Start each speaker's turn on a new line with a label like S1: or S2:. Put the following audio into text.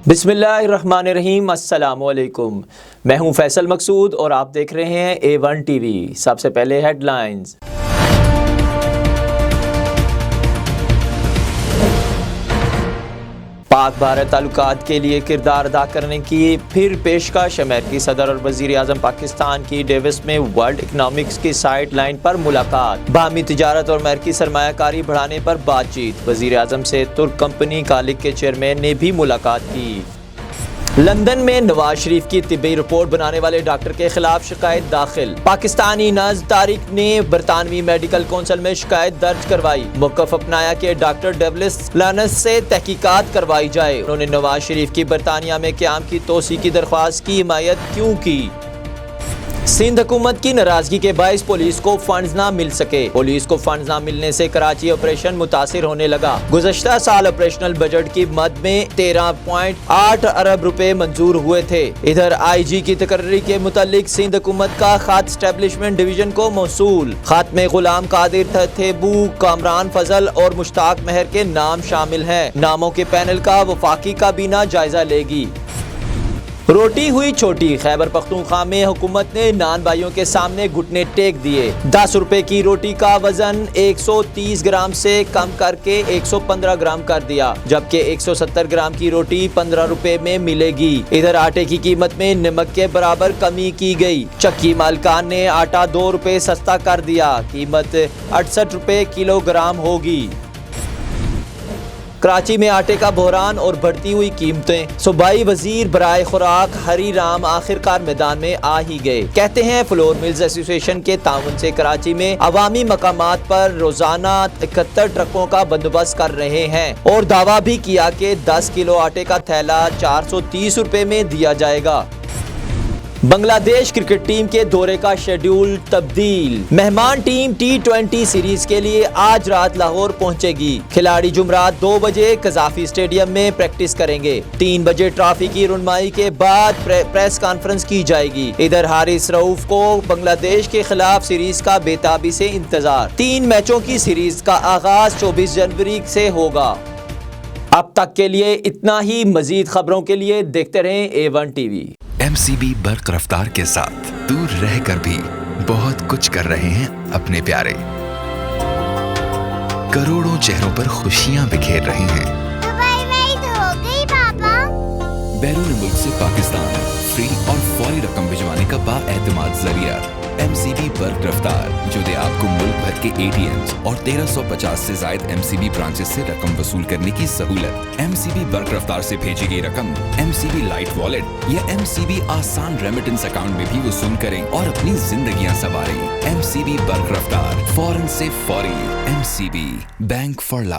S1: بسم اللہ الرحمن الرحیم۔ السلام علیکم، میں ہوں فیصل مقصود اور آپ دیکھ رہے ہیں A1 ٹی وی۔ سب سے پہلے ہیڈ لائنز۔ پاک بھارت تعلقات کے لیے کردار ادا کرنے کی پھر پیشکش۔ امریکی صدر اور وزیر اعظم پاکستان کی ڈیوس میں ورلڈ اکنامکس کی سائیڈ لائن پر ملاقات۔ باہمی تجارت اور امریکی سرمایہ کاری بڑھانے پر بات چیت۔ وزیر اعظم سے ترک کمپنی کالک کے چیئرمین نے بھی ملاقات کی۔ لندن میں نواز شریف کی طبی رپورٹ بنانے والے ڈاکٹر کے خلاف شکایت داخل۔ پاکستانی نژاد طارق نے برطانوی میڈیکل کونسل میں شکایت درج کروائی۔ موقف اپنایا کہ ڈاکٹر ڈگلس لارنس سے تحقیقات کروائی جائے۔ انہوں نے نواز شریف کی برطانیہ میں قیام کی توسیع کی درخواست کی حمایت کیوں کی؟ سندھ حکومت کی ناراضگی کے باعث پولیس کو فنڈز نہ مل سکے۔ پولیس کو فنڈز نہ ملنے سے کراچی آپریشن متاثر ہونے لگا۔ گزشتہ سال آپریشنل بجٹ کی مد میں 13.8 ارب روپے منظور ہوئے تھے۔ ادھر آئی جی کی تقرری کے متعلق سندھ حکومت کا خط اسٹیبلشمنٹ ڈویژن کو موصول۔ خط میں غلام قادر تھیبو، کامران فضل اور مشتاق مہر کے نام شامل ہیں۔ ناموں کے پینل کا وفاقی کابینہ جائزہ لے گی۔ روٹی ہوئی چھوٹی۔ خیبر پختونخوا میں حکومت نے نان بھائیوں کے سامنے گھٹنے ٹیک دیے۔ 10 روپے کی روٹی کا وزن 130 گرام سے کم کر کے 115 گرام کر دیا، جبکہ 170 گرام کی روٹی 15 روپے میں ملے گی۔ ادھر آٹے کی قیمت میں نمک کے برابر کمی کی گئی۔ چکی مالکان نے آٹا 2 روپے سستا کر دیا، قیمت 68 روپے کلو گرام ہوگی۔ کراچی میں آٹے کا بحران اور بڑھتی ہوئی قیمتیں۔ صوبائی وزیر برائے خوراک ہری رام آخر کار میدان میں آ ہی گئے۔ کہتے ہیں فلور ملز ایسوسی ایشن کے تعاون سے کراچی میں عوامی مقامات پر روزانہ 71 ٹرکوں کا بندوبست کر رہے ہیں، اور دعویٰ بھی کیا کہ 10 کلو آٹے کا تھیلا 430 روپے میں دیا جائے گا۔ بنگلہ دیش کرکٹ ٹیم کے دورے کا شیڈیول تبدیل۔ مہمان ٹیم T20 سیریز کے لیے آج رات لاہور پہنچے گی۔ کھلاڑی جمعرات 2 بجے قذافی اسٹیڈیم میں پریکٹس کریں گے۔ 3 بجے ٹرافی کی رونمائی کے بعد پریس کانفرنس کی جائے گی۔ ادھر حارث رؤوف کو بنگلہ دیش کے خلاف سیریز کا بے تابی سے انتظار۔ 3 میچوں کی سیریز کا آغاز 24 جنوری سے ہوگا۔ اب تک کے لیے اتنا ہی۔ مزید خبروں کے لیے دیکھتے رہیں A1 ٹی وی۔
S2: MCB برق رفتار کے ساتھ دور رہ کر بھی بہت کچھ کر رہے ہیں اپنے پیارے۔ کروڑوں چہروں پر خوشیاں بکھیر رہی ہیں۔
S3: دبئی میں عید ہو گئی پاپا۔
S2: بیرون ملک سے پاکستان فری اور فوری رقم بھجوانے کا بااعتماد ذریعہ MCB برق رفتار، جو دے آپ کو ملک بھر کے ATMs اور 1350 سے زائد MCB برانچز سے رقم وصول کرنے کی سہولت۔ MCB برق رفتار سے بھیجی گئی رقم MCB لائٹ والیٹ یا MCB آسان ریمیٹنس اکاؤنٹ میں بھی وصول کریں اور اپنی زندگیاں سنواریں۔ MCB برق رفتار، فوراً سے فوری۔ MCB bank for life.